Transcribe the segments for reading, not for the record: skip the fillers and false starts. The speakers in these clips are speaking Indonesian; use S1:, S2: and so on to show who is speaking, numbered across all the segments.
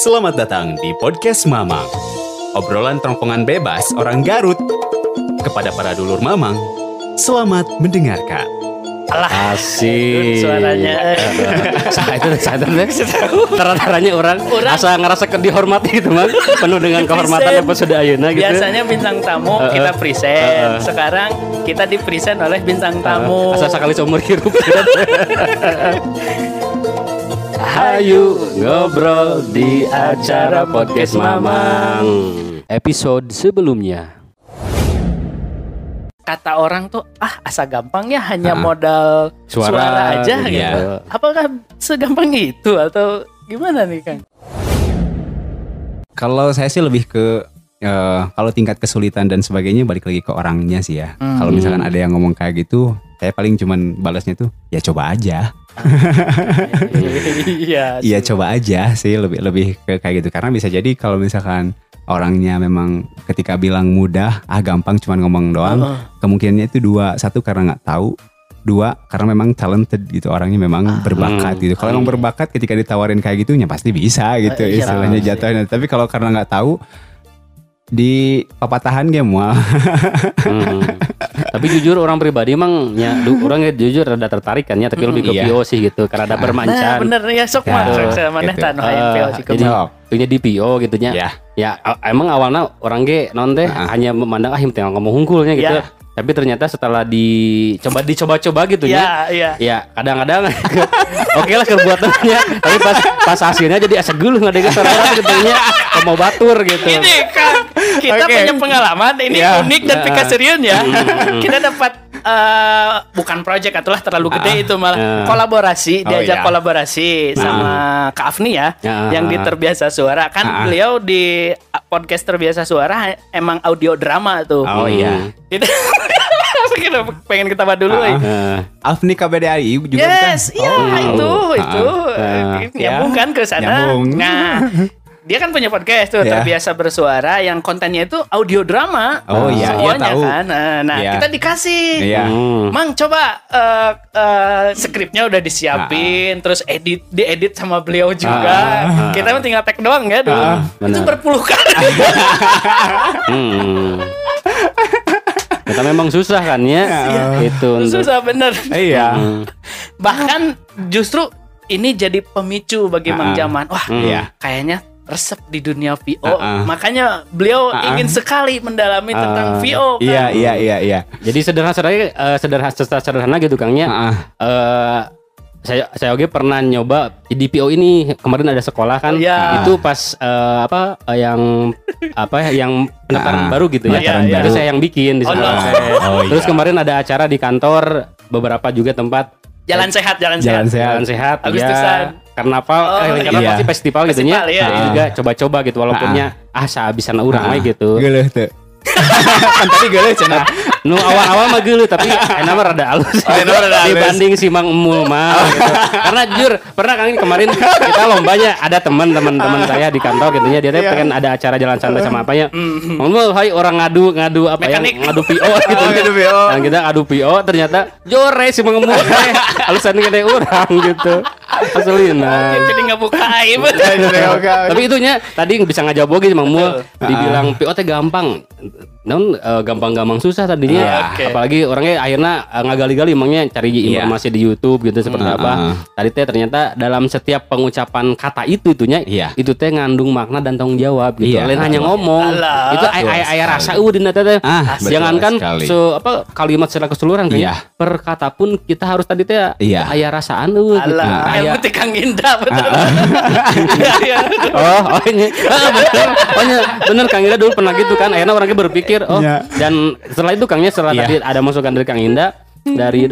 S1: Selamat datang di Podcast Mamang. Obrolan tongkongan bebas orang Garut. Kepada para dulur Mamang, selamat mendengarkan.
S2: Alah,
S3: asik
S2: suaranya.
S3: Tara-taranya orang asa ngerasa dihormati gitu Mang, penuh dengan kehormatan episode ayeuna gitu.
S2: Biasanya bintang tamu kita present. Sekarang kita di present oleh bintang tamu.
S3: Asa sekali seumur hidup. Hayu ngobrol di acara Podcast Mamang. Episode sebelumnya.
S2: Kata orang tuh asa gampang ya hanya modal suara aja gitu.
S3: Iya.
S2: Apakah segampang itu atau gimana nih Kang?
S1: Kalau saya sih lebih ke kalau tingkat kesulitan dan sebagainya balik lagi ke orangnya sih ya. Kalau misalkan ada yang ngomong kayak gitu, saya paling cuman balasnya tuh ya coba aja. Iya coba aja sih, lebih ke kayak gitu. Karena bisa jadi kalau misalkan orangnya memang ketika bilang mudah, gampang cuman ngomong doang, kemungkinannya itu dua. Satu karena nggak tahu, dua karena memang talented gitu, orangnya memang berbakat gitu. Kalau memang berbakat ketika ditawarin kayak gitunya pasti bisa gitu istilahnya jatuhnya. Tapi kalau karena nggak tahu, di papatahan dia mual.
S3: Tapi jujur orang pribadi emang orang jujur rada tertarik kan ya, tapi lebih ke PO sih gitu karena ada bermancan.
S2: Nah bener ya sok saya maneh tanu hayang PO sih
S3: jadi tuhnya di PO gitu nya. Ya emang awalnya orang ge non teh hanya memandang yang tengah ngomong hungkulnya gitu. Tapi ternyata setelah dicoba-coba gitu ya. Ya kadang-kadang oke lah kebuatannya, tapi pas hasilnya jadi asa geuleuh ngadega orang gedenya mau batur gitu.
S2: Ini kan kita punya pengalaman ini unik dan pikaserian ya. Kita dapat bukan project atulah terlalu gede itu malah kolaborasi, diajak kolaborasi sama Kak Afni ya, yang di Terbiasa Suara kan beliau di podcast Terbiasa Suara emang audio drama tuh.
S1: Oh iya.
S2: Kita pengen ketawa dulu.
S1: Afni KBDI juga
S2: yes, kan? Itu nyambung kan ke sana. Nah, dia kan punya podcast tuh Terbiasa Bersuara yang kontennya itu audio drama.
S1: Oh iya,
S2: semuanya
S1: tahu.
S2: Kan. Nah, kita dikasih. Mang coba skripnya udah disiapin, terus diedit sama beliau juga. Kita mah tinggal tag doang ya dulu. Itu berpuluh kali.
S3: Kita memang susah kan ya. Itu
S2: susah bener.
S1: Iya.
S2: Bahkan justru ini jadi pemicu bagi Mang Jaman. Wah, kayaknya resep di dunia VO. Makanya beliau ingin sekali mendalami tentang VO kan.
S1: Iya.
S3: Jadi sederhana gitu Kangnya. Saya oke pernah nyoba di PO ini kemarin ada sekolah kan. Itu pas yang pendaftaran baru gitu ya. Itu saya yang bikin di sekolah saya. Terus kemarin ada acara di kantor, beberapa juga tempat
S2: Jalan sehat.
S3: Agustusan. Karnaval sih festival gitu nya. Juga coba-coba gitu walaupunnya bisa urang we gitu.
S1: Geuleuh teu. Kan tadi geuleuh cenah.
S3: Nu awal-awal mah geuleuh tapi enak mah rada alus. Dibanding si Mang Emul mah gitu. Karena jujur pernah Kang kemarin kita lombanya ada teman-teman saya di kantor gitu nya, dia teh pengen ada acara jalan santai sama apa ya. Mang Emul orang ngadu apa ya, ngadu PO gitu. Dan kita ngadu PO ternyata jore si Mang Emul alusan gede urang gitu. Aslina.
S2: Jadi enggak buka aib.
S3: Tapi itunya tadi bisa ngajawab oge Mang Emul, dibilang PO teh gampang. Gampang-gampang susah tadinya. Apalagi orangnya akhirnya ngagali-gali emangnya cari informasi di YouTube gitu seperti apa. Tadi teh ternyata dalam setiap pengucapan kata itunya itu teh ngandung makna dan tanggung jawab gitu. Lain hanya ngomong. Itu aya rasa dina teh. Jangankan kalimat secara keseluruhan per kata pun kita harus tadi teh aya rasaan gitu.
S2: Yang penting Kang Indah betul.
S3: Bener Kang Indah dulu pernah gitu kan. Akhirnya orangnya berpikir dan setelah itu Kangnya setelah tadi ada masukan dari Kang Indah dari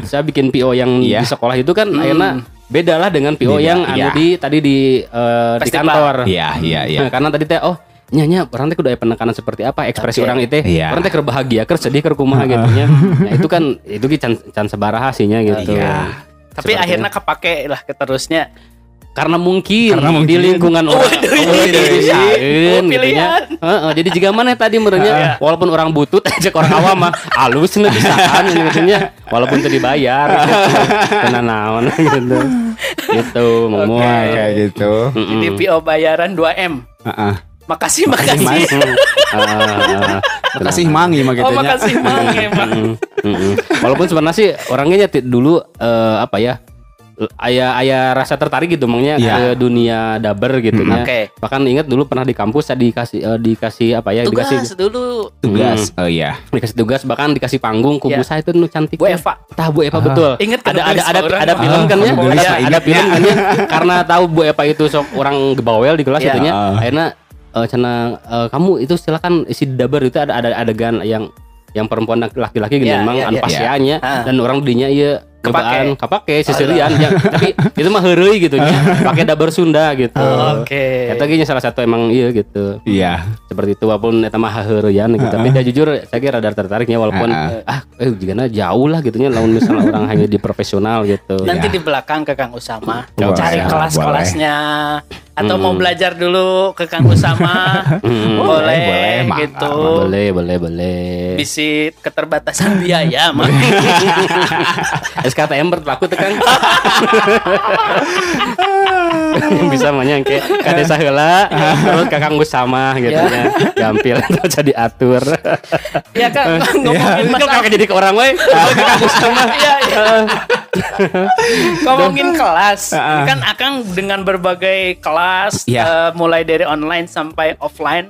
S3: saya bikin PO yang di sekolah itu kan akhirnya beda lah dengan PO yang di kantor. Iya. Karena tadi teh nya orang teh kudu aya penekanan seperti apa ekspresi orang itu orang teh keur bahagia keur sedih keur kumaha gitu nya. Nah itu kan can sabaraha hasilnya gitu.
S2: Tapi akhirnya kepake lah terusnya.
S3: karena mungkin di lingkungan orang pilihan. Jadi jika mana tadi menurutnya walaupun orang butut ajak orang awam mah alus nih bisaan katanya walaupun teu dibayar kena naon gitu. Gitu memuai
S1: kayak gitu.
S2: Jadi PO bayaran 2M. Makasih.
S1: Makasih mangi mah gitu nya.
S2: Makasih mangi emang.
S3: Walaupun sebenarnya sih orangnya dulu apa ya? Ayah rasa tertarik gitu mangnya ke dunia daber gitu ya. Bahkan ingat dulu pernah di kampus dikasih apa ya?
S2: Tugas dulu.
S1: Tugas. Oh iya.
S3: Dikasih tugas bahkan dikasih panggung ku saya itu cantik.
S2: Bu Eva.
S3: Bu Eva betul.
S2: Ingat
S3: ada film kan ya? Ada film kan ya? Karena tahu Bu Eva itu sok orang bawel di kelas itunya. Akhirnya kamu itu silakan isi daber itu ada adegan yang perempuan laki-laki gitu memang anpasianya dan orang dinya ieu kepake sisirian ya, tapi itu mah heureuy gitu nya pakai daber Sunda gitu. Eta ge salah satu emang iya gitu.
S1: Iya.
S3: Seperti itu walaupun eta mah heureuyan gitu tapi dia jujur saya kira rada tertariknya walaupun jigana jauh lah gitu nya lamun misalnya orang hanya di profesional gitu.
S2: Nanti di belakang ke Kang Usama cari kelas-kelasnya atau mau belajar dulu ke Kang Usama boleh gitu.
S3: Boleh.
S2: Visit keterbatasan biaya mah.
S3: SKTM berlaku tekan. Bisa manya kayak ka desa heula terus ka Kang Usama gitu nya. Gampil bisa diatur.
S2: Ya Kang ngomongin
S3: masalah jadi ke orang we. Kang Usama.
S2: Iya. Ngomongin kelas. Kan Akang dengan berbagai kelas mulai dari online sampai offline.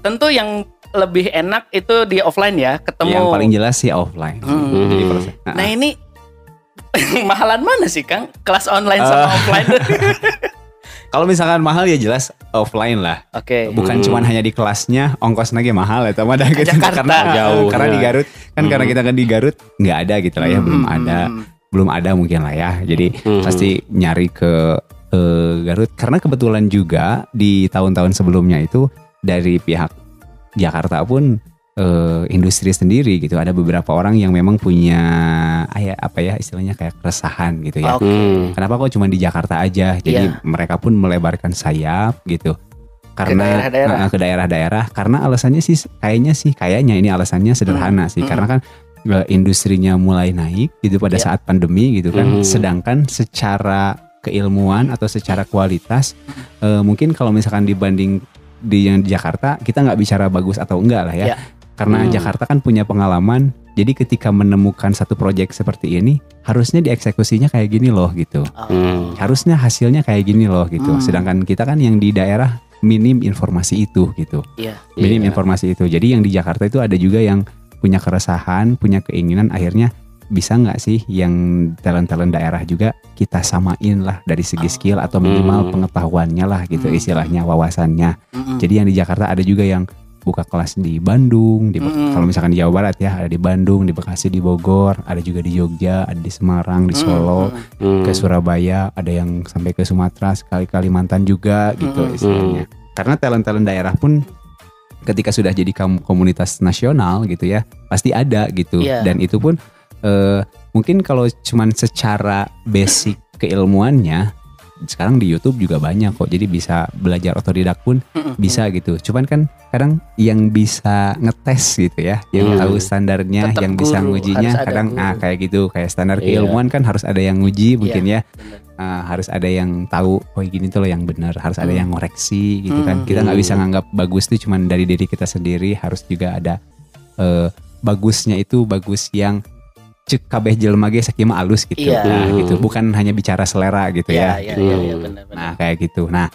S2: Tentu yang lebih enak itu di offline ya, ketemu.
S1: Yang paling jelas sih offline.
S2: Nah ini mahalan mana sih Kang? Kelas online sama offline?
S1: Kalau misalkan mahal ya jelas offline lah. Bukan cuma hanya di kelasnya, ongkos lagi mahal ya teman gitu. Karena jauh. Karena di Garut kan karena kita kan di Garut nggak ada gitu lah ya, belum ada mungkin lah ya. Jadi pasti nyari ke Garut karena kebetulan juga di tahun-tahun sebelumnya itu dari pihak Jakarta pun industri sendiri gitu, ada beberapa orang yang memang punya istilahnya kayak keresahan gitu ya. Kenapa kok cuma di Jakarta aja? Jadi mereka pun melebarkan sayap gitu karena ke daerah-daerah karena alasannya sih kayaknya ini alasannya sederhana sih karena kan industrinya mulai naik gitu pada saat pandemi gitu kan. Sedangkan secara keilmuan atau secara kualitas mungkin kalau misalkan dibanding di yang di Jakarta kita nggak bicara bagus atau enggak lah ya. Karena Jakarta kan punya pengalaman. Jadi ketika menemukan satu proyek seperti ini harusnya dieksekusinya kayak gini loh gitu. Harusnya hasilnya kayak gini loh gitu. Sedangkan kita kan yang di daerah minim informasi itu gitu. Minim informasi itu. Jadi yang di Jakarta itu ada juga yang punya keresahan, punya keinginan akhirnya bisa nggak sih yang talent-talent daerah juga kita samain lah dari segi skill atau minimal pengetahuannya lah gitu istilahnya wawasannya. Jadi yang di Jakarta ada juga yang buka kelas di Bandung, kalau misalkan di Jawa Barat ya ada di Bandung, di Bekasi, di Bogor, ada juga di Jogja, ada di Semarang, di Solo, ke Surabaya, ada yang sampai ke Sumatera, sekali Kalimantan juga gitu istilahnya. Karena talent-talent daerah pun ketika sudah jadi komunitas nasional gitu ya pasti ada gitu dan itu pun mungkin kalau cuman secara basic keilmuannya sekarang di YouTube juga banyak kok, jadi bisa belajar otodidak pun bisa gitu. Cuman kan kadang yang bisa ngetes gitu ya, yang tahu standarnya, tetap yang bisa ngujinya kadang kayak gitu, kayak standar keilmuan kan harus ada yang nguji mungkin ya. Harus ada yang tahu oh gini tuh loh yang benar, harus ada yang ngoreksi gitu kan. Kita nggak bisa nganggap bagus tuh cuman dari diri kita sendiri, harus juga ada bagusnya itu bagus yang cek kabeh jelema ge sakieu mah alus gitu. Gitu. Bukan hanya bicara selera gitu ya.
S2: Benar.
S1: Nah, kayak gitu. Nah,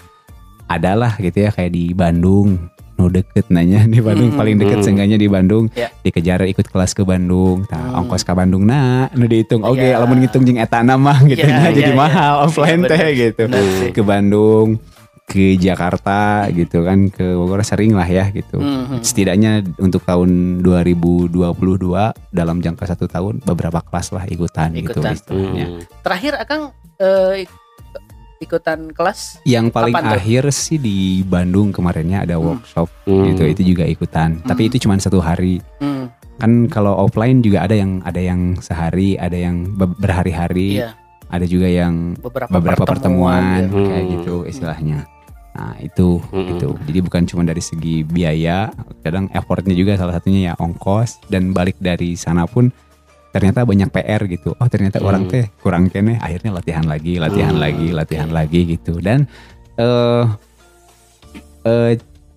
S1: adalah gitu ya kayak di Bandung, deket nanya di Bandung paling deket seenggaknya di Bandung. Dikejar ikut kelas ke Bandung. Ongkos ke Bandung nu dihitung. Oke, lamun ngitung jeung eta mah gitu jadi mahal offline teh gitu. Ke Bandung, ke Jakarta gitu kan, ke Bogor sering lah ya gitu. Setidaknya untuk tahun 2022 dalam jangka 1 tahun beberapa kelas lah ikutan. Gitu istilahnya.
S2: Terakhir Akang ikutan kelas
S1: yang paling akhir sih di Bandung kemarinnya ada workshop gitu, itu juga ikutan. Tapi itu cuma 1 hari. Kan kalau offline juga ada yang sehari, ada yang berhari-hari. ada juga yang beberapa pertemuan kayak gitu istilahnya. Nah itu. Jadi bukan cuma dari segi biaya, kadang effortnya juga salah satunya ya ongkos, dan balik dari sana pun ternyata banyak PR gitu. Oh ternyata orang teh kurang kene, akhirnya latihan lagi gitu. Dan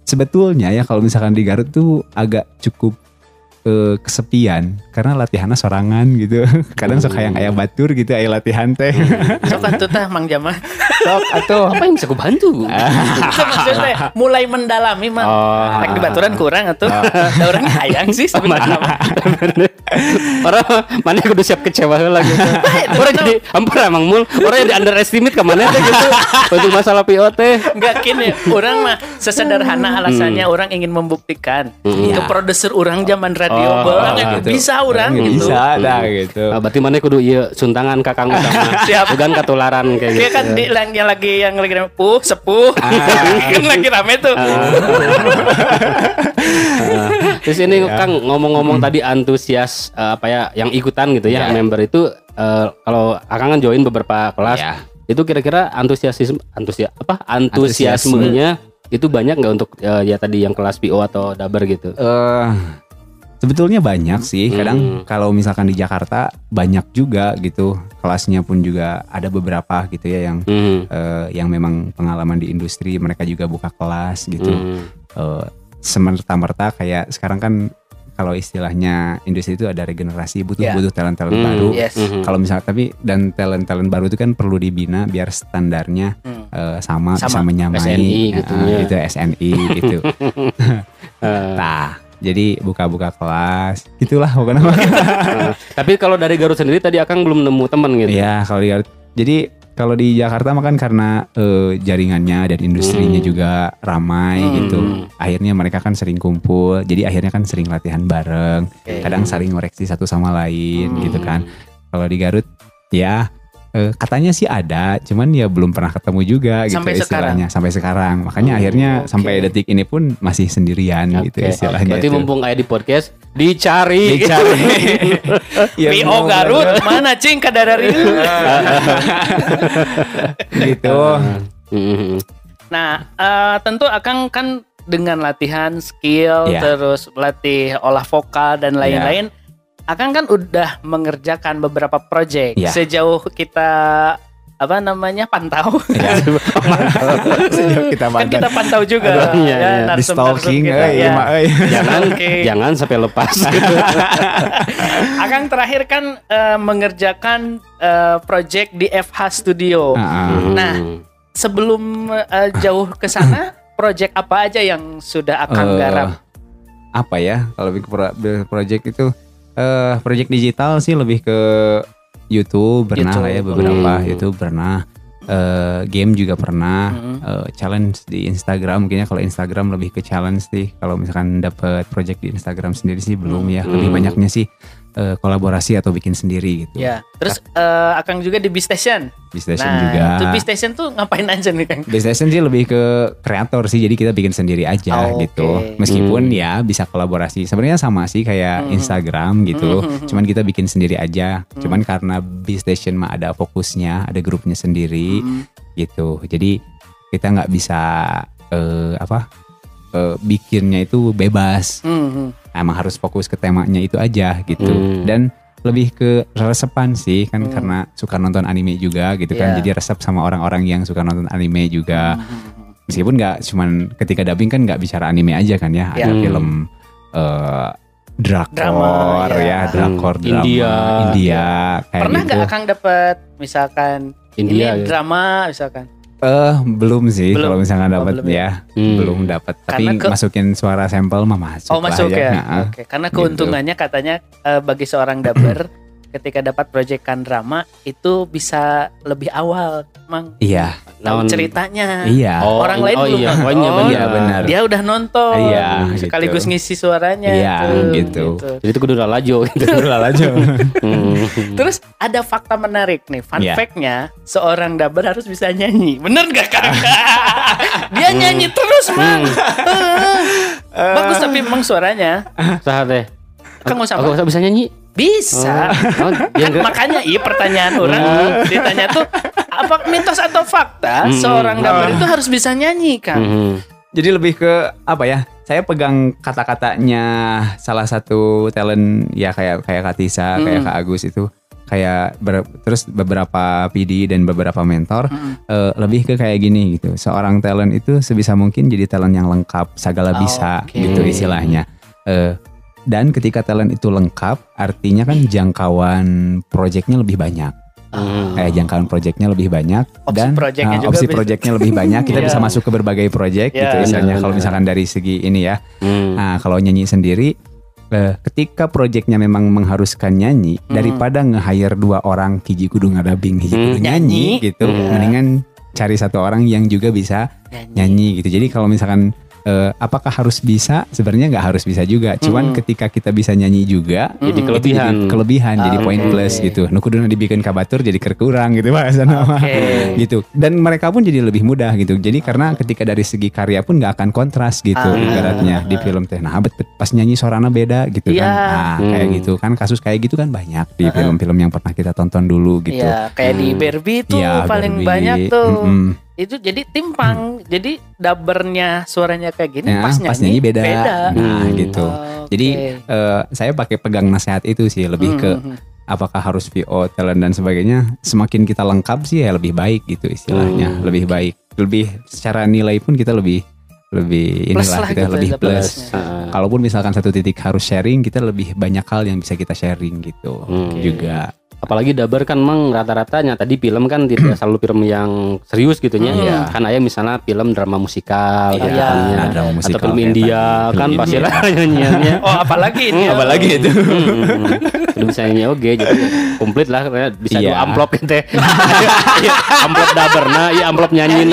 S1: sebetulnya ya kalau misalkan di Garut tuh agak cukup kesepian karena latihannya sorangan gitu. Kadang sok hayang aya batur gitu aya latihan teh.
S2: Sok atuh teh Mang Jamal.
S3: Sok atuh apa yang bisa kubantu?
S2: Maksudnya mulai mendalami mah. Rek di baturan kurang atuh. Da urang hayang sih sebenarnya.
S3: Orang mana kudu siap kecewa heula gitu. Orang jadi hampir emang mul, orang jadi underestimate ke mana teh gitu. Untuk masalah PO teh.
S2: Enggak gini, orang mah sesederhana alasannya orang ingin membuktikan ke produser orang zaman radio
S1: gitu.
S2: Bisa orang gitu.
S1: Bisa dah gitu.
S3: Berarti mana kudu ieu suntangan kakang utama.
S2: Siap.
S3: Bukan katularan kayak gitu.
S2: Dia kan yang lagi sepuh. Kan lagi rame tuh.
S3: Terus ini Kang ngomong-ngomong tadi antusias yang ikutan gitu ya, member itu kalau Akang kan join beberapa kelas. Itu kira-kira antusiasmenya itu banyak nggak untuk ya tadi yang kelas PO atau daber gitu?
S1: Sebetulnya banyak sih. Kadang kalau misalkan di Jakarta banyak juga gitu. Kelasnya pun juga ada beberapa gitu ya yang memang pengalaman di industri, mereka juga buka kelas gitu. Semerta-merta kayak sekarang kan kalau istilahnya industri itu ada regenerasi, butuh talent baru. Kalau misalnya dan talent baru itu kan perlu dibina biar standarnya sama bisa menyamai
S3: SNI gitu
S1: gitu SNI gitu. Jadi buka-buka kelas gitulah pokoknya.
S3: Tapi kalau dari Garut sendiri tadi Akang belum nemu teman gitu.
S1: Iya, kalau di Garut. Jadi kalau di Jakarta mah kan karena jaringannya dan industrinya juga ramai gitu. Akhirnya mereka kan sering kumpul. Jadi akhirnya kan sering latihan bareng. Kadang saling ngoreksi satu sama lain gitu kan. Kalau di Garut ya katanya sih ada, cuman ya belum pernah ketemu juga gitu istilahnya sampai sekarang. Makanya akhirnya sampai detik ini pun masih sendirian gitu istilahnya.
S3: Berarti mumpung kayak di podcast dicari.
S2: Ya, PO Garut mana cing kadarari
S1: gitu.
S2: Nah, tentu Akang kan dengan latihan skill terus latih olah vokal dan lain-lain. Akang kan udah mengerjakan beberapa project sejauh kita pantau.
S1: Sejauh kita pantau.
S2: Kan kita pantau juga
S1: di stalking
S3: jangan sampai lepas.
S2: Akang terakhir kan mengerjakan project di FH Studio. Nah, sebelum jauh ke sana, project apa aja yang sudah Akang garap?
S1: Apa ya? Kalau project itu project digital sih lebih ke YouTube pernah lah ya beberapa. YouTube pernah, game juga pernah, challenge di Instagram. Mungkinnya kalau Instagram lebih ke challenge sih. Kalau misalkan dapat project di Instagram sendiri sih belum ya. Lebih banyaknya sih kolaborasi atau bikin sendiri gitu.
S2: Ya. Terus Akang juga di B-Station.
S1: B-Station juga.
S2: Itu B-Station tuh ngapain aja nih Kang?
S1: B-Station sih lebih ke kreator sih. Jadi kita bikin sendiri aja gitu. Meskipun ya bisa kolaborasi. Sebenarnya sama sih kayak Instagram gitu. Cuman kita bikin sendiri aja. Cuman karena B-Station mah ada fokusnya, ada grupnya sendiri gitu. Jadi kita nggak bisa bikinnya itu bebas. Emang harus fokus ke temanya itu aja gitu. Dan lebih ke resepan sih kan karena suka nonton anime juga gitu kan. Jadi resep sama orang-orang yang suka nonton anime juga. Meskipun nggak cuman ketika dubbing kan nggak bicara anime aja kan ya. Ada film drakor drakor India kayak
S2: pernah
S1: gitu.
S2: Nggak Akang dapat misalkan
S3: India,
S2: ini drama misalkan?
S1: Belum sih kalau misalkan dapat belum dapat. Tapi masukin suara sampel mah masuk.
S2: Oh masuk ya. Oke. Karena keuntungannya katanya bagi seorang dubber ketika dapat proyekan drama itu bisa lebih awal, Mang.
S1: Iya.
S2: Tahu ceritanya.
S1: Iya.
S2: Orang lain belum.
S1: Iya benar.
S2: Dia udah nonton.
S1: Iya.
S2: Sekaligus ngisi suaranya.
S1: Iya gitu.
S3: Jadi itu kudu lalajo gitu.
S2: Terus ada fakta menarik nih. Fun fact-nya seorang dubber harus bisa nyanyi. Bener gak Kak? Dia nyanyi terus, Mang. Bagus tapi memang suaranya.
S3: Sahat deh.
S2: Kang usah
S3: bisa nyanyi.
S2: Bisa. Makanya pertanyaan orang ditanya tuh apa mitos atau fakta seorang dubber itu harus bisa nyanyi kan?
S1: Jadi lebih ke apa ya? Saya pegang kata-katanya salah satu talent ya kayak Kak Tisa, kayak Kak Agus itu kayak terus beberapa PD dan beberapa mentor lebih ke kayak gini gitu. Seorang talent itu sebisa mungkin jadi talent yang lengkap, segala bisa gitu istilahnya. Dan ketika talent itu lengkap, artinya kan jangkauan proyeknya lebih banyak. Jangkauan proyeknya lebih banyak dan opsi proyeknya lebih banyak. Kita bisa masuk ke berbagai proyek gitu misalnya kalau misalkan dari segi ini ya. Nah kalau nyanyi sendiri, ketika proyeknya memang mengharuskan nyanyi, daripada nge-hire 2 orang hiji kudu ngadabing hiji kudu nyanyi gitu, mendingan cari 1 orang yang juga bisa nyanyi gitu. Jadi kalau misalkan apakah harus bisa? Sebenarnya nggak harus bisa juga. Cuman ketika kita bisa nyanyi juga,
S3: jadi
S1: kelebihan, jadi poin plus gitu. Nu kuduna dibikin kabatur jadi kerkurang gitu bahasa nama. Gitu. Dan mereka pun jadi lebih mudah gitu. Jadi karena ketika dari segi karya pun nggak akan kontras gitu ibaratnya di film teh. Nah, pas nyanyi suaranya beda gitu kan. Nah, kayak gitu kan kasus kayak gitu kan banyak di film-film yang pernah kita tonton dulu gitu.
S2: Iya, kayak di Barbie tuh paling banyak tuh. Itu jadi timpang, jadi dubbernya suaranya kayak gini, pas nyanyi
S1: beda. Nah gitu. Jadi saya pakai pegang nasihat itu sih, lebih ke apakah harus VO, talent dan sebagainya. Semakin kita lengkap sih ya lebih baik gitu istilahnya, lebih baik, lebih secara nilai pun kita lebih inilah kita gitu, lebih plus. Kalaupun misalkan satu titik harus sharing, kita lebih banyak hal yang bisa kita sharing gitu juga.
S3: Apalagi dubber kan memang rata-ratanya tadi film kan tidak selalu film yang serius gitu ya. Kan ada misalnya film drama musikal
S1: drama musikal,
S3: atau film India kan pasti lah nyanyiannya.
S2: Apalagi India.
S1: Apalagi itu.
S3: Bisa nyanyi jadi komplit lah bisa dua amplop gitu. Amplop dubber amplop nyanyi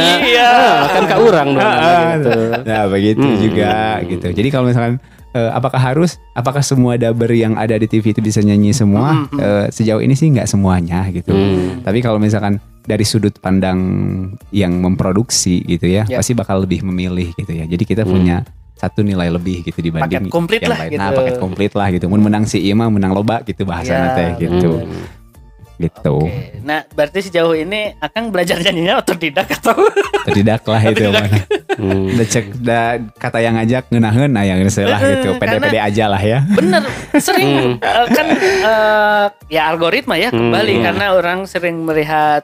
S3: kan ka urang gitu.
S1: Nah, begitu juga gitu. Jadi kalau misalkan apakah semua dubber yang ada di TV itu bisa nyanyi semua? Sejauh ini sih nggak semuanya gitu. Tapi kalau misalkan dari sudut pandang yang memproduksi gitu ya, pasti bakal lebih memilih gitu ya. Jadi kita punya satu nilai lebih gitu dibanding
S2: paket komplit
S1: yang
S2: lah
S1: lain.
S2: gitu.
S1: Nah, paket komplit lah gitu. Mun menang si Ima menang loba gitu bahasanya teh gitu. Gitu.
S2: Nah, berarti sejauh ini Akang belajar nyanyinya otodidak atau?
S1: Otodidak lah itu mana. Udah cek kata yang ngajak ngeunaheun yang lah gitu. Pede-pede aja lah ya.
S2: Bener, sering kan ya algoritma ya kembali karena orang sering melihat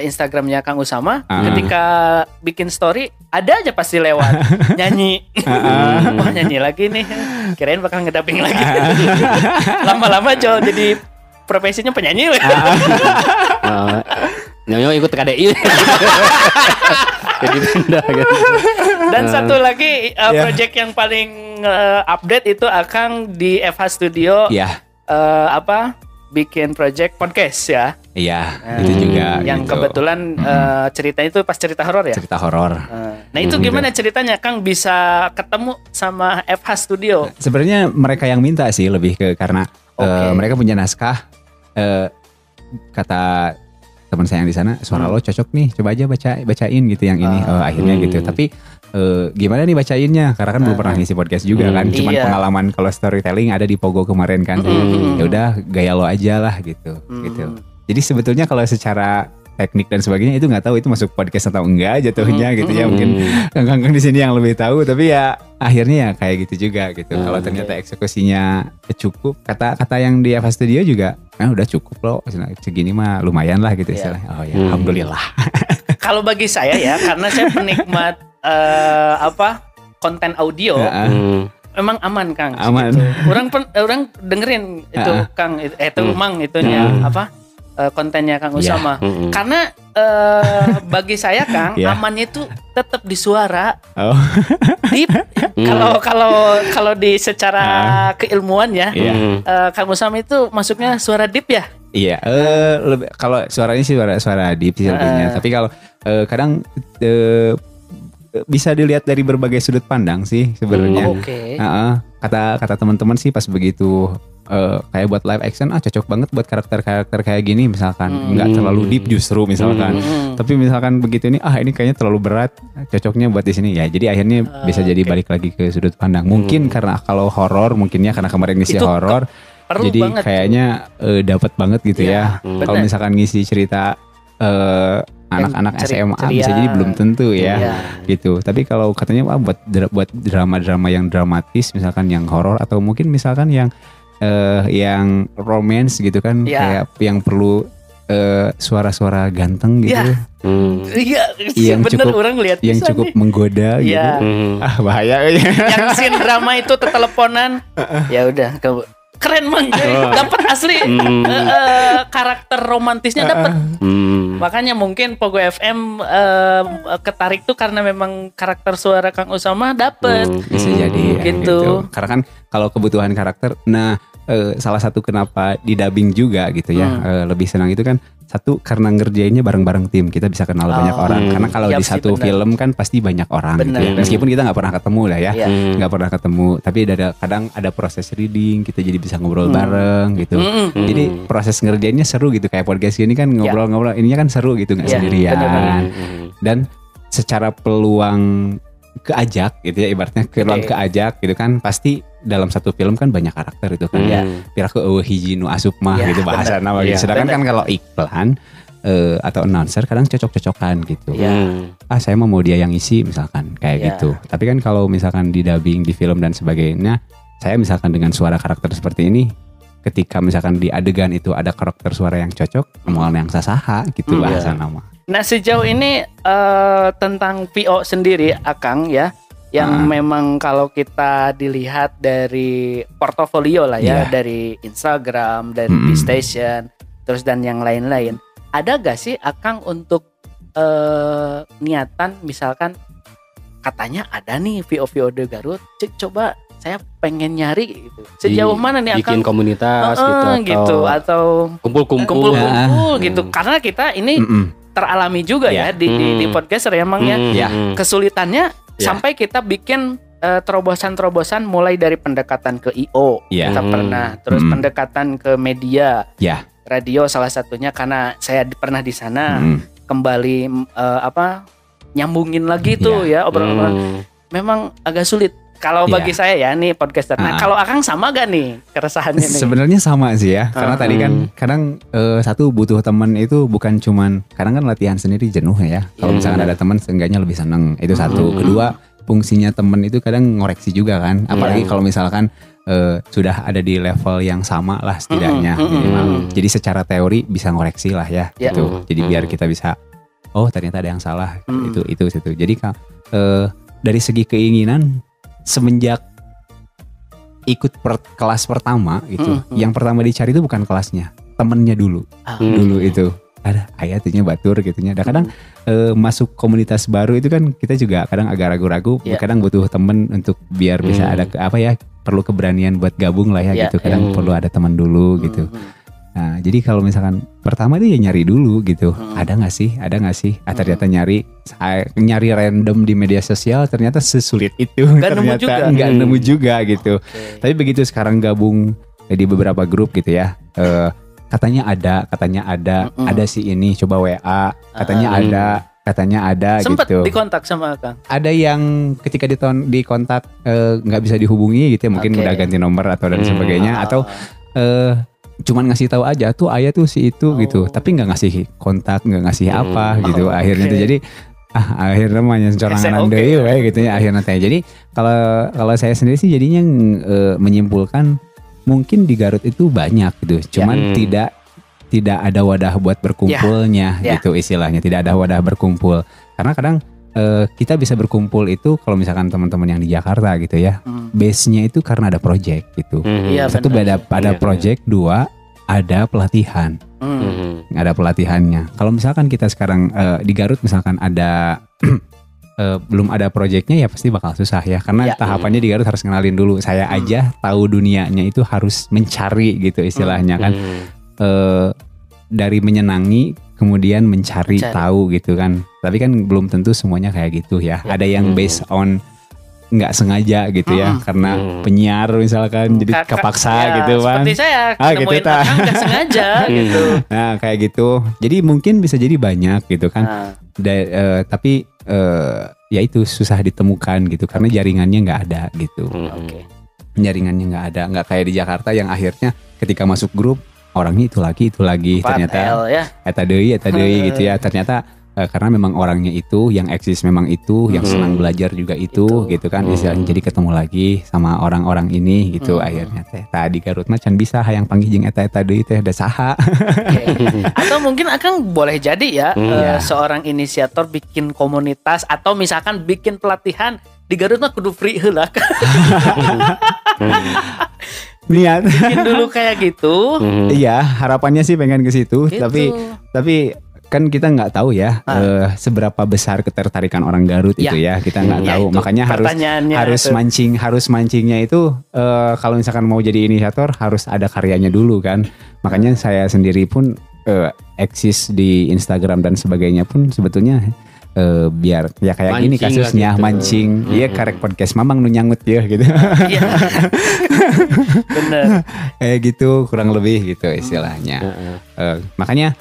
S2: Instagramnya Kang Usama ketika bikin story ada aja pasti lewat nyanyi. Wah, nyanyi lagi nih. Kirain bakal ngedabing lagi. Lama-lama jadi profesinya penyanyi.
S3: Nyonya ikut KDI. Jadi pindah gitu.
S2: Dan satu lagi project yang paling update itu Akang di FH Studio. Bikin project podcast ya.
S1: Iya, itu juga.
S2: Yang
S1: gitu.
S2: Kebetulan ceritanya itu pas cerita horor ya.
S1: Cerita horor.
S2: Nah itu gimana ceritanya Kang bisa ketemu sama FH Studio?
S1: Sebenarnya mereka yang minta sih lebih ke karena mereka punya naskah. Kata teman saya yang di sana, suara lo cocok nih, coba aja bacain gitu yang ini. Akhirnya gitu. Tapi gimana nih bacainnya? Karena kan belum pernah ngisi podcast juga kan. Cuman pengalaman kalau storytelling ada di Pogo kemarin kan. Ya udah gaya lo aja lah gitu. Gitu. Jadi sebetulnya kalau secara teknik dan sebagainya itu nggak tahu itu masuk podcast atau enggak jatuhnya gitu ya, mungkin kang-kang di sini yang lebih tahu, tapi ya akhirnya ya kayak gitu juga gitu. Kalau ternyata eksekusinya cukup, kata yang di FH Studio juga udah cukup loh, segini mah lumayan lah gitu istilahnya. Oh ya alhamdulillah.
S2: Kalau bagi saya ya karena saya penikmat konten audio, memang aman Kang.
S1: Aman.
S2: Gitu. Orang dengerin itu Kang itu Mang itunya kontennya Kang Usama. Karena bagi saya Kang amannya itu tetap di suara. Deep. Kalau di secara keilmuan ya, Kang Usama itu masuknya suara deep ya?
S1: Iya, kalau suaranya sih suara deep sih sebetulnya. Tapi kalau kadang bisa dilihat dari berbagai sudut pandang sih sebenarnya. Kata teman-teman sih pas begitu kayak buat live action cocok banget buat karakter-karakter kayak gini misalkan, nggak terlalu deep justru misalkan. Tapi misalkan begitu ini kayaknya terlalu berat, cocoknya buat di sini ya. Jadi akhirnya bisa jadi balik lagi ke sudut pandang. Mungkin karena kalau horor mungkinnya karena kemarin ngisi horor Jadi banget kayaknya dapat banget gitu ya. Kalau misalkan ngisi cerita anak-anak SMA bisa jadi belum tentu ya gitu. Tapi kalau katanya buat drama-drama yang dramatis, misalkan yang horor atau mungkin misalkan yang romance gitu kan, kayak yang perlu suara-suara ganteng gitu.
S2: Yang bener, orang lihat
S1: yang cukup nih menggoda gitu. Bahaya.
S2: Yang scene drama itu teleponan. Ya udah, keren Mang, dapat asli karakter romantisnya dapat. Makanya mungkin Pogo FM ketarik tuh karena memang karakter suara Kang Usama dapat.
S1: Bisa jadi gitu. Karena kan kalau kebutuhan karakter, salah satu kenapa di dubbing juga gitu ya, lebih senang itu kan, satu karena ngerjainnya bareng-bareng tim, kita bisa kenal banyak orang. Karena kalau di satu film kan pasti banyak orang gitu ya. Meskipun kita nggak pernah ketemu lah ya, nggak pernah ketemu, tapi kadang ada proses reading, kita jadi bisa ngobrol bareng gitu. Jadi proses ngerjainnya seru gitu, kayak podcast ini kan ngobrol-ngobrol, ininya kan seru gitu, nggak sendirian. Dan secara peluang keajak gitu ya, ibaratnya peluang keajak gitu kan, pasti dalam satu film kan banyak karakter itu kan ya. Piraku hiji nu asup mah gitu bahasa nama gitu. Sedangkan kan kalau iklan atau announcer kadang cocok-cocokan gitu. Saya mau dia yang isi misalkan kayak gitu. Tapi kan kalau misalkan di dubbing di film dan sebagainya, saya misalkan dengan suara karakter seperti ini, ketika misalkan di adegan itu ada karakter suara yang cocok, mau yang sasaha gitu bahasa nama.
S2: Nah, sejauh ini tentang VO sendiri Akang ya, yang memang kalau kita dilihat dari portofolio lah ya, dari Instagram, dari P-Station, terus dan yang lain-lain, ada gak sih Akang untuk niatan misalkan katanya ada nih VO The Garut, coba saya pengen nyari gitu. Sejauh mana nih Akang
S3: bikin komunitas
S2: gitu atau kumpul-kumpul gitu. Karena kita ini teralami juga ya di podcaster emang ya. Kesulitannya sampai kita bikin terobosan-terobosan mulai dari pendekatan ke IO kita pernah, terus pendekatan ke media, radio salah satunya karena saya pernah di sana, kembali nyambungin lagi tuh ya obrolan. Memang agak sulit kalau bagi saya ya nih podcaster. Nah kalau Akang sama gak nih keresahannya nih?
S1: Sebenarnya sama sih ya, karena tadi kan kadang satu butuh teman itu bukan cuman, kadang kan latihan sendiri jenuh ya. Kalau misalkan ada teman seenggaknya lebih seneng, itu satu. Kedua, fungsinya teman itu kadang ngoreksi juga kan, apalagi kalau misalkan sudah ada di level yang sama lah setidaknya minimal. Jadi secara teori bisa ngoreksi lah ya gitu. Jadi biar kita bisa, oh ternyata ada yang salah itu. Jadi dari segi keinginan, semenjak ikut kelas pertama gitu, yang pertama dicari itu bukan kelasnya, temennya dulu. Dulu itu ada ayatnya batur gitunya. Dan kadang masuk komunitas baru itu kan kita juga kadang agak ragu-ragu, kadang butuh temen untuk biar bisa ada perlu keberanian buat gabung lah ya gitu. Kadang perlu ada teman dulu gitu. Nah, jadi kalau misalkan pertama itu ya nyari dulu gitu. Ada nggak sih? Ternyata nyari random di media sosial ternyata sesulit itu. Ternyata nggak nemu juga gitu. Tapi begitu sekarang gabung di beberapa grup gitu ya. Katanya ada si ini, coba WA. Katanya ada
S2: sempet
S1: gitu.
S2: Sempet dikontak sama Kang?
S1: Ada yang ketika dikontak nggak bisa dihubungi gitu ya, mungkin udah ganti nomor atau dan sebagainya, atau cuman ngasih tahu aja tuh ayah tuh si itu gitu, tapi nggak ngasih kontak, nggak ngasih apa gitu. Akhirnya tuh jadi akhirnya namanya corangan deui we gitu ya akhirnya teh. Jadi kalau saya sendiri sih jadinya menyimpulkan mungkin di Garut itu banyak gitu, cuman tidak ada wadah buat berkumpulnya gitu istilahnya, tidak ada wadah berkumpul. Karena kadang kita bisa berkumpul itu kalau misalkan teman-teman yang di Jakarta gitu ya, base-nya itu karena ada project gitu. Satu ada project, dua ada pelatihan. Ada pelatihannya. Kalau misalkan kita sekarang di Garut misalkan ada belum ada projectnya, ya pasti bakal susah ya, karena tahapannya di Garut harus kenalin dulu. Saya aja tahu dunianya itu harus mencari gitu istilahnya kan. Dari menyenangi kemudian mencari tahu gitu kan. Tapi kan belum tentu semuanya kayak gitu ya. Ada yang based on nggak sengaja gitu ya, karena penyiar misalkan jadi kepaksa gitu kan.
S2: Seperti saya
S1: gitu
S2: nggak sengaja gitu.
S1: Nah kayak gitu. Jadi mungkin bisa jadi banyak gitu kan. Tapi ya itu susah ditemukan gitu karena jaringannya nggak ada gitu. jaringannya nggak ada, nggak kayak di Jakarta yang akhirnya ketika masuk grup orangnya itu lagi ternyata eta deui gitu ya, ternyata karena memang orangnya itu yang eksis memang itu yang senang belajar juga itu gitu kan, jadi ketemu lagi sama orang-orang ini gitu. Akhirnya teh tadi Garut mah can bisa hayang panggih jeung eta deui teh da saha.
S2: Atau mungkin Akang boleh jadi ya seorang inisiator bikin komunitas atau misalkan bikin pelatihan di Garut mah kudu free heula.
S1: Niat
S2: bikin dulu kayak gitu.
S1: Iya, harapannya sih pengen ke situ, gitu. tapi kan kita nggak tahu ya seberapa besar ketertarikan orang Garut itu ya, kita nggak tahu. Makanya harus mancingnya itu kalau misalkan mau jadi inisiator harus ada karyanya dulu kan. Makanya saya sendiri pun eksis di Instagram dan sebagainya pun sebetulnya biar ya kayak mancing gini kasusnya gitu. Mancing iya karek podcast mamang nu nyangut ya gitu. Bener kayak gitu kurang lebih gitu istilahnya. Makanya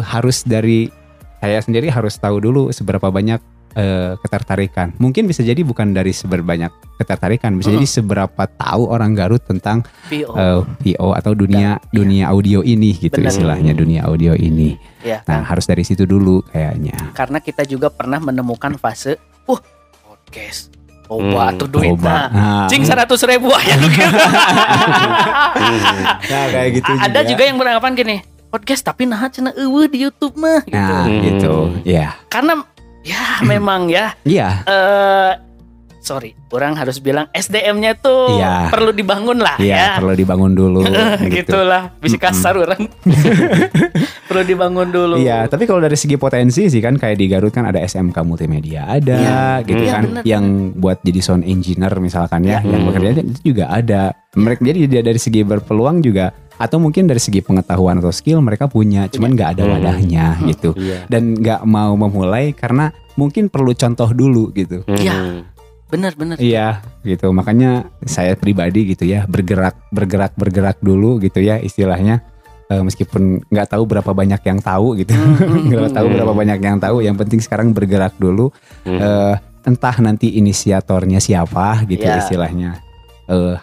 S1: harus dari saya sendiri harus tahu dulu seberapa banyak ketertarikan. Mungkin bisa jadi bukan dari seberbanyak ketertarikan, bisa jadi seberapa tahu orang Garut tentang PO atau dunia audio ini gitu. Bener. Istilahnya dunia audio ini. Ya, nah harus dari situ dulu kayaknya.
S2: Karena kita juga pernah menemukan fase podcast coba tuh duitnya cing 100.000 ya.
S1: Nah kayak gitu
S2: ada juga yang beranggapan gini, podcast tapi nah cenah eueuh di YouTube mah gitu.
S1: Nah, gitu. Ya.
S2: Karena ya memang ya.
S1: Iya.
S2: Sorry, orang harus bilang SDM-nya tuh perlu dibangun lah ya.
S1: Perlu dibangun dulu.
S2: Gitulah, bisa kasar orang. Perlu dibangun dulu.
S1: Iya, tapi kalau dari segi potensi sih kan kayak di Garut kan ada SMK Multimedia ada gitu kan, bener. Yang buat jadi sound engineer misalkan yang bekerja itu juga ada. Mereka jadi dari segi berpeluang juga atau mungkin dari segi pengetahuan atau skill mereka punya, cuman nggak ada wadahnya gitu, dan nggak mau memulai karena mungkin perlu contoh dulu gitu.
S2: Iya, benar.
S1: Iya, gitu. Makanya saya pribadi gitu ya bergerak dulu gitu ya istilahnya, meskipun nggak tahu berapa banyak yang tahu gitu, nggak tahu berapa banyak yang tahu. Yang penting sekarang bergerak dulu. Entah nanti inisiatornya siapa gitu istilahnya.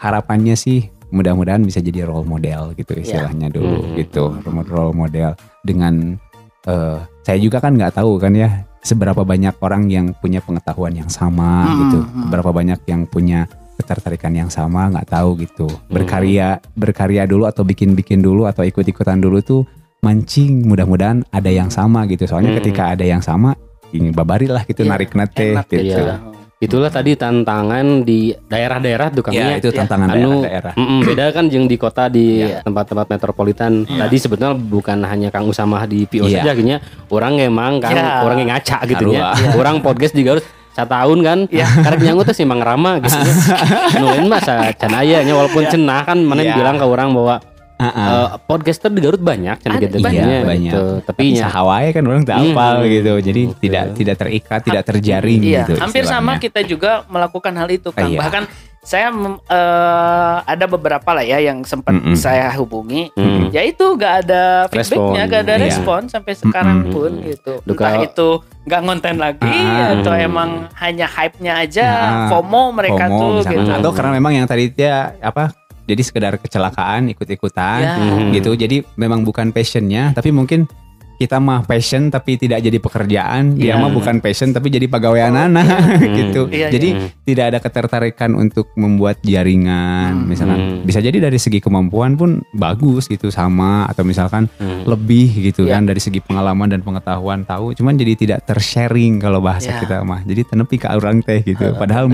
S1: Harapannya sih mudah-mudahan bisa jadi role model gitu istilahnya dulu gitu, role model dengan saya juga kan nggak tahu kan ya seberapa banyak orang yang punya pengetahuan yang sama gitu, berapa banyak yang punya ketertarikan yang sama, nggak tahu gitu. Berkarya dulu atau bikin dulu atau ikut-ikutan dulu tuh mancing, mudah-mudahan ada yang sama gitu. Soalnya ketika ada yang sama ini babarilah gitu, narik nate gitu.
S3: Itulah tadi tantangan di daerah-daerah tuh Kang.
S1: Itu tantangan daerah.
S3: Beda kan jeung di kota di tempat-tempat metropolitan. Tadi sebetulnya bukan hanya Kang Usamah di PO saja gini, orang emang kan orang yang ngaca gitu ya. Orang podcast di Garut 1 tahun kan. Karek nyanggut teh Mang Rama gitu. Nu lain mah can aya nya walaupun cenah kan mana bilang ke orang bahwa podcaster di Garut banyak
S1: banyak gitu. Tapi Hawaii kan orang tak hafal gitu. Jadi tidak terikat, tidak terjaring gitu.
S2: Hampir sama kita juga melakukan hal itu Kang. Bahkan saya ada beberapa lah ya yang sempat saya hubungi, yaitu gak ada feedbacknya, gak ada respon sampai sekarang pun gitu. Entah itu gak ngonten lagi atau emang hanya hype-nya aja, FOMO mereka tuh gitu.
S1: Atau karena memang yang tadi dia jadi sekedar kecelakaan ikut-ikutan gitu. Jadi memang bukan passionnya, tapi mungkin kita mah passion tapi tidak jadi pekerjaan, dia mah bukan passion tapi jadi pegawaianana gitu. Jadi tidak ada ketertarikan untuk membuat jaringan. Misalkan bisa jadi dari segi kemampuan pun bagus gitu sama, atau misalkan lebih gitu kan dari segi pengalaman dan pengetahuan tahu, cuman jadi tidak tersharing kalau bahasa kita mah. Jadi tenepi ka urang teh gitu. Padahal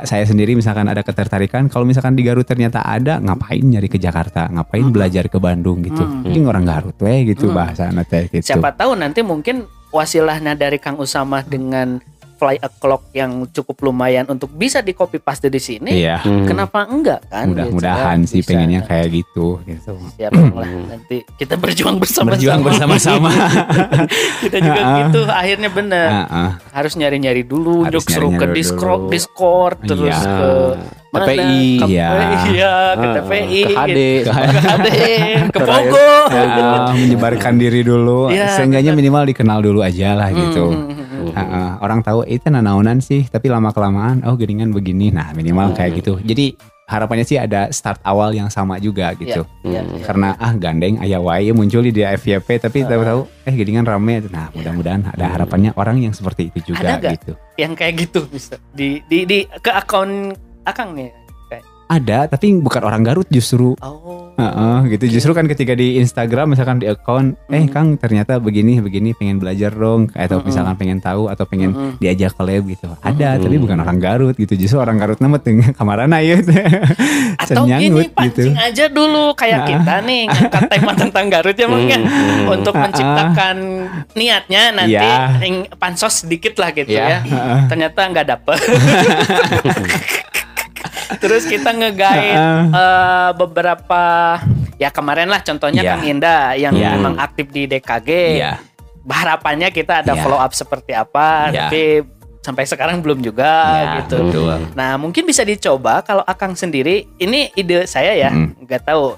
S1: saya sendiri misalkan ada ketertarikan, kalau misalkan di Garut ternyata ada, ngapain nyari ke Jakarta, ngapain belajar ke Bandung gitu. Mungkin orang Garut gitu bahasana. Gitu.
S2: Siapa tahu nanti mungkin wasilahnya dari Kang Usamah dengan fly a clock yang cukup lumayan untuk bisa di copy paste di sini. Kenapa enggak kan?
S1: Mudah-mudahan gitu, sih bisa. Pengennya kayak gitu.
S2: Siap lah, nanti kita berjuang bersama-sama. Kita juga gitu akhirnya bener. Harus nyari-nyari dulu, untuk seru ke Discord terus ke
S3: TPI,
S2: ke TPI,
S3: ke HD,
S2: ke Pogo,
S1: menyebarkan diri dulu, seenggaknya minimal dikenal dulu aja lah gitu. Orang tahu itu naonan sih, tapi lama kelamaan, geringan begini, nah minimal kayak gitu. Jadi harapannya sih ada start awal yang sama juga gitu. Karena
S2: ya.
S1: Gandeng aya wae muncul di FYP tapi tahu-tahu geningan rame. Nah, mudah-mudahan ada harapannya orang yang seperti itu juga gitu.
S2: Yang kayak gitu bisa di ke akun Akang nih.
S1: Ada, tapi bukan orang Garut justru. Gitu. Justru kan ketika di Instagram misalkan di account, Kang ternyata begini pengen belajar dong, atau misalkan pengen tahu atau pengen diajak collab gitu. Ada, tapi bukan orang Garut gitu. Justru orang Garut nemet kamarana ya.
S2: Atau gini pancing gitu. Aja dulu kayak kita nih ngangkat tema tentang Garut ya mungkin untuk menciptakan niatnya nanti pansos sedikit lah gitu ya. Ternyata nggak dapet. Terus kita nge-guide beberapa ya kemarin lah contohnya Kang Indah yang memang aktif di DKG. Harapannya kita ada follow up seperti apa, tapi sampai sekarang belum juga gitu.
S1: Betul.
S2: Nah mungkin bisa dicoba kalau Akang sendiri, ini ide saya ya, nggak tahu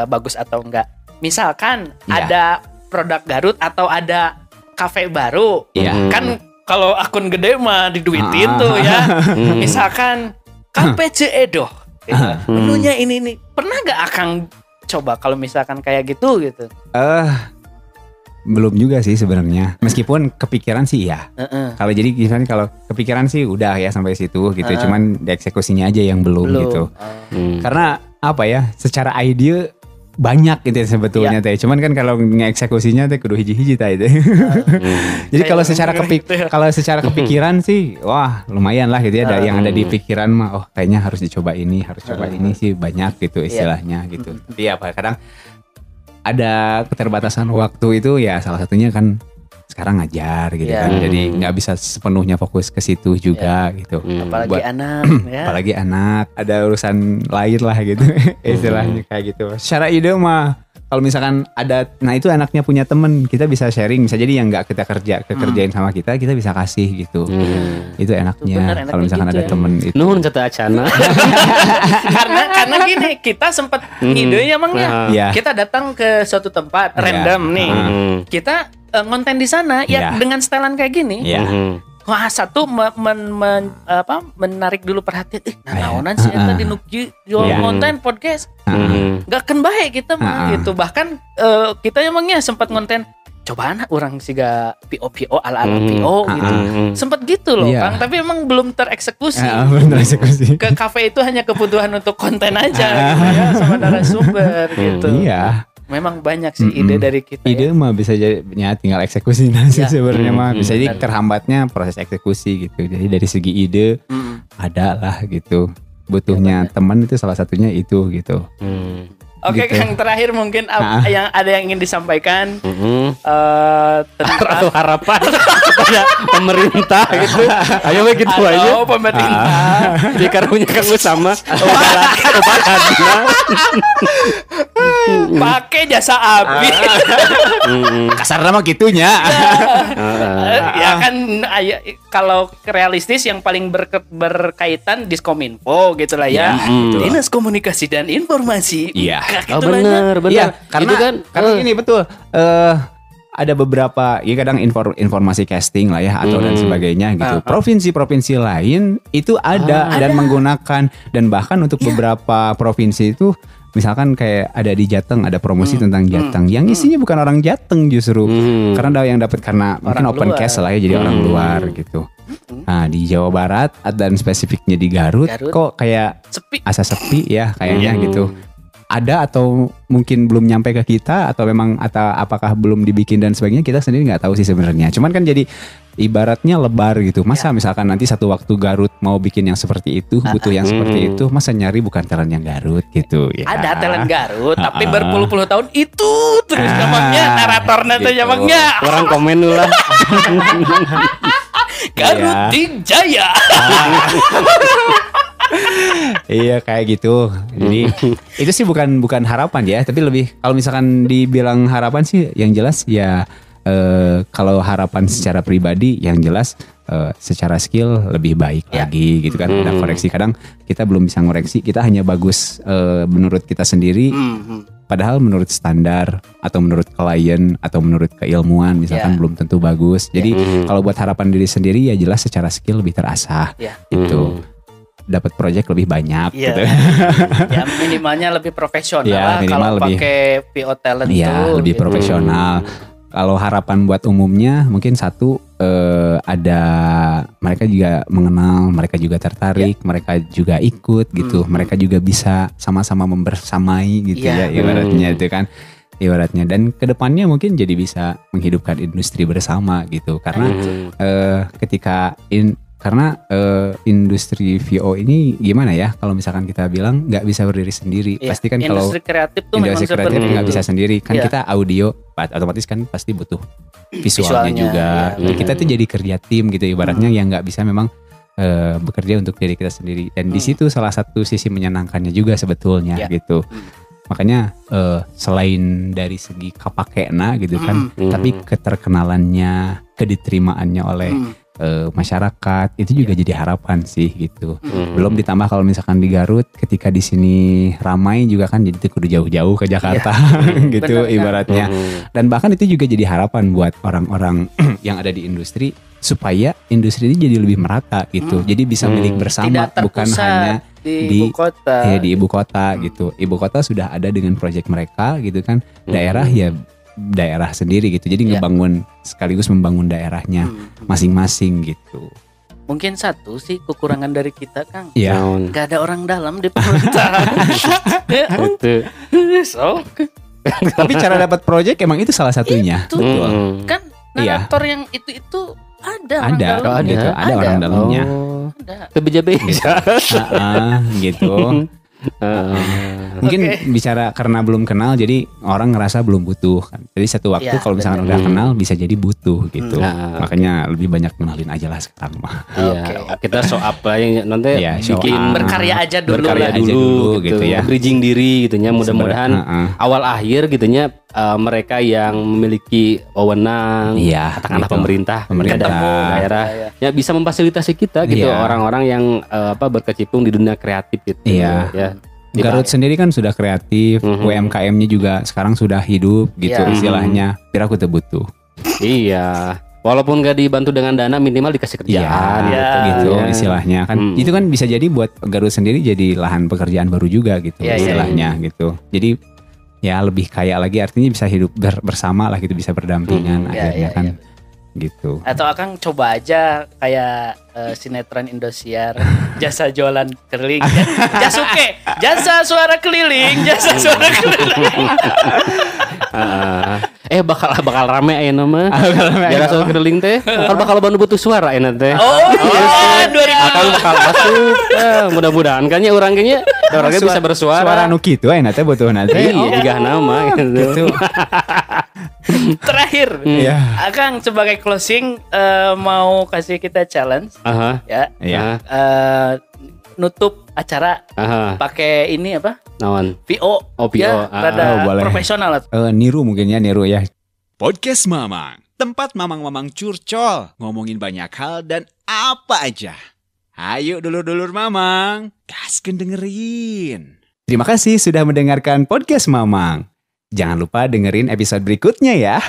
S2: bagus atau enggak. Misalkan ada produk Garut atau ada kafe baru, kan kalau akun gede mah diduitin tuh ya. Misalkan KPC Edo, menunya ini nih. Pernah gak Akang coba kalau misalkan kayak gitu?
S1: Belum juga sih sebenarnya. Meskipun kepikiran sih ya. Kalau jadi misalnya kalau kepikiran sih udah ya sampai situ gitu. Cuman dieksekusinya aja yang belum. Gitu. Karena apa ya? Secara ide banyak gitu sebetulnya teh. Cuman kan kalau ngeksekusinya teh kudu hiji-hiji teh itu. Jadi kalau secara kepikiran sih wah lumayan lah gitu ya. Yang ada di pikiran mah kayaknya harus dicoba ini, harus coba ini sih banyak gitu istilahnya gitu. Tapi apa kadang ada keterbatasan waktu itu ya, salah satunya kan sekarang ngajar gitu kan. Jadi nggak bisa sepenuhnya fokus ke situ juga gitu. Apalagi anak ada urusan lain lah gitu. Istilahnya kayak gitu. Secara ide mah kalau misalkan ada, nah itu anaknya punya temen, kita bisa sharing, bisa jadi yang nggak kita kerjain sama kita bisa kasih gitu. Itu enaknya kalau misalkan gitu ada temen itu.
S3: Nuhun kata acana.
S2: karena gini, kita sempat ide emangnya. Kita datang ke suatu tempat random nih. Kita ngonten di sana dengan setelan kayak gini. Wah, satu menarik dulu perhatian. Naonan sih eta di Nukji jual konten podcast. Gak ken bae kita mah gitu. Bahkan kita emangnya sempat ngonten cobaan orang siga PO ala PO gitu. Sempat gitu loh, Kang, tapi emang belum tereksekusi. Ke kafe itu hanya kebutuhan untuk konten aja gitu ya, sama narasumber gitu. Memang banyak sih ide dari kita.
S1: Ide mah bisa jadi tinggal eksekusi sih sebenarnya mah. Bisa jadi terhambatnya proses eksekusi gitu. Jadi dari segi ide ada lah gitu. Butuhnya teman itu salah satunya itu gitu.
S2: Oke, gitu. Kang, terakhir mungkin yang ada yang ingin disampaikan
S3: tentang harapan kepada pemerintah gitu. Ayo gitu aja.
S2: Pemerintah.
S3: Di karunya Kang sama
S2: pakai jasa Abi.
S1: Kasar nama gitunya.
S2: Ya kan kalau realistis yang paling berkaitan Diskominfo gitu lah ya. Dinas Komunikasi dan Informasi.
S3: Iya. Benar.
S1: Ya, karena ini betul. Ada beberapa kadang informasi casting lah ya atau dan sebagainya gitu. Provinsi-provinsi lain itu ada dan menggunakan, dan bahkan untuk beberapa provinsi itu misalkan kayak ada di Jateng ada promosi tentang Jateng yang isinya bukan orang Jateng justru. Karena yang dapat karena mungkin open cast lah ya, jadi orang luar gitu. Nah, di Jawa Barat dan spesifiknya di Garut kok kayak asa sepi ya kayaknya gitu. Ada atau mungkin belum nyampe ke kita atau memang atau apakah belum dibikin dan sebagainya, kita sendiri nggak tahu sih sebenarnya. Cuman kan jadi ibaratnya lebar gitu. Masa misalkan nanti satu waktu Garut mau bikin yang seperti itu, butuh yang seperti itu, masa nyari bukan talent yang Garut gitu ya.
S2: Ada talent Garut tapi berpuluh-puluh tahun itu terus namanya naratornya tuh namanya.
S3: Orang komen dulu lah.
S2: Garut Jaya.
S1: Iya kayak gitu. Jadi itu sih bukan harapan ya, tapi lebih kalau misalkan dibilang harapan sih yang jelas ya kalau harapan secara pribadi yang jelas secara skill lebih baik lagi gitu kan. Ada koreksi, kadang kita belum bisa ngoreksi, kita hanya bagus menurut kita sendiri. Padahal menurut standar atau menurut klien atau menurut keilmuan misalkan belum tentu bagus. Jadi kalau buat harapan diri sendiri ya jelas secara skill lebih terasah gitu. dapat project lebih banyak gitu.
S2: Ya minimalnya lebih profesional
S1: ya,
S2: kalau pakai PO talent
S1: ya,
S2: tuh
S1: lebih
S2: gitu.
S1: profesional. Kalau harapan buat umumnya mungkin satu ada mereka juga mengenal, mereka juga tertarik, mereka juga ikut gitu, mereka juga bisa sama-sama membersamai gitu ya ibaratnya itu kan. Ibaratnya dan kedepannya mungkin jadi bisa menghidupkan industri bersama gitu karena karena industri VO ini gimana ya kalau misalkan kita bilang nggak bisa berdiri sendiri pasti kan kalau
S2: industri kreatif tuh
S1: industri kreatif nggak bisa sendiri kan kita audio otomatis kan pasti butuh visualnya juga kita tuh jadi kerja tim gitu ibaratnya yang nggak bisa memang bekerja untuk diri kita sendiri dan di situ salah satu sisi menyenangkannya juga sebetulnya gitu. Makanya selain dari segi kapakena gitu kan, tapi keterkenalannya, kediteraimaannya oleh masyarakat itu juga jadi harapan sih gitu. Belum ditambah kalau misalkan di Garut, ketika di sini ramai juga kan jadi kudu jauh-jauh ke Jakarta gitu ibaratnya. Dan bahkan itu juga jadi harapan buat orang-orang yang ada di industri supaya industri ini jadi lebih merata gitu. Jadi bisa milik bersama, bukan hanya di
S2: ibu kota.
S1: Ya, di ibu kota gitu. Ibu kota sudah ada dengan proyek mereka gitu kan. Daerah ya daerah sendiri gitu. Jadi ngebangun sekaligus membangun daerahnya masing-masing gitu.
S2: Mungkin satu sih kekurangan dari kita Kang.
S1: Iya.
S2: Gak ada orang dalam di pemerintahan. So.
S1: Tapi cara dapat proyek emang itu salah satunya.
S2: Itu kan narator yang itu ada
S1: orang dalamnya.
S3: Beja-beja.
S1: Gitu. Mungkin bicara karena belum kenal jadi orang ngerasa belum butuh kan. Jadi satu waktu kalau misalkan udah kenal bisa jadi butuh gitu. Makanya lebih banyak kenalin aja lah sekarang mah.
S3: Kita show up lah yang nanti bikin
S2: berkarya aja dulu
S3: gitu ya. Bridging diri gitu ya. Mudah-mudahan awal akhir gitu ya mereka yang memiliki wewenang katakanlah
S1: gitu.
S3: pemerintah daerah ya bisa memfasilitasi kita gitu orang-orang yang berkecimpung di dunia kreatif gitu. Ya.
S1: Garut sendiri kan sudah kreatif, UMKM-nya juga sekarang sudah hidup gitu istilahnya. Kira aku butuh.
S3: Iya. Walaupun gak dibantu dengan dana minimal dikasih kerjaan
S1: gitu istilahnya kan. Itu kan bisa jadi buat Garut sendiri jadi lahan pekerjaan baru juga gitu istilahnya gitu. Jadi ya lebih kaya lagi artinya bisa hidup bersama lah gitu, bisa berdampingan akhirnya kan. Gitu.
S2: Atau Akang coba aja kayak sinetron Indosiar, jasa jualan keliling, Jasuke, jasa suara keliling.
S3: Bakal rame ayeuna mah. Jasa suara keliling teh. Bakal bantu butuh suara ayeuna teh.
S2: 2000.
S3: Akang bakal masuk. Mudah-mudahan kan ya orangnya bisa bersuara.
S1: Suara nu kitu ayeuna teh butuhna teh.
S3: Iya, nama gitu.
S2: Terakhir, Akang sebagai closing mau kasih kita challenge, nutup acara pakai ini apa?
S3: Naon?
S2: VO. Rada profesional.
S1: Niru ya. Podcast Mamang, tempat mamang-mamang curcol, ngomongin banyak hal dan apa aja. Ayo dulur-dulur Mamang, gaskeun dengerin. Terima kasih sudah mendengarkan Podcast Mamang. Jangan lupa dengerin episode berikutnya ya.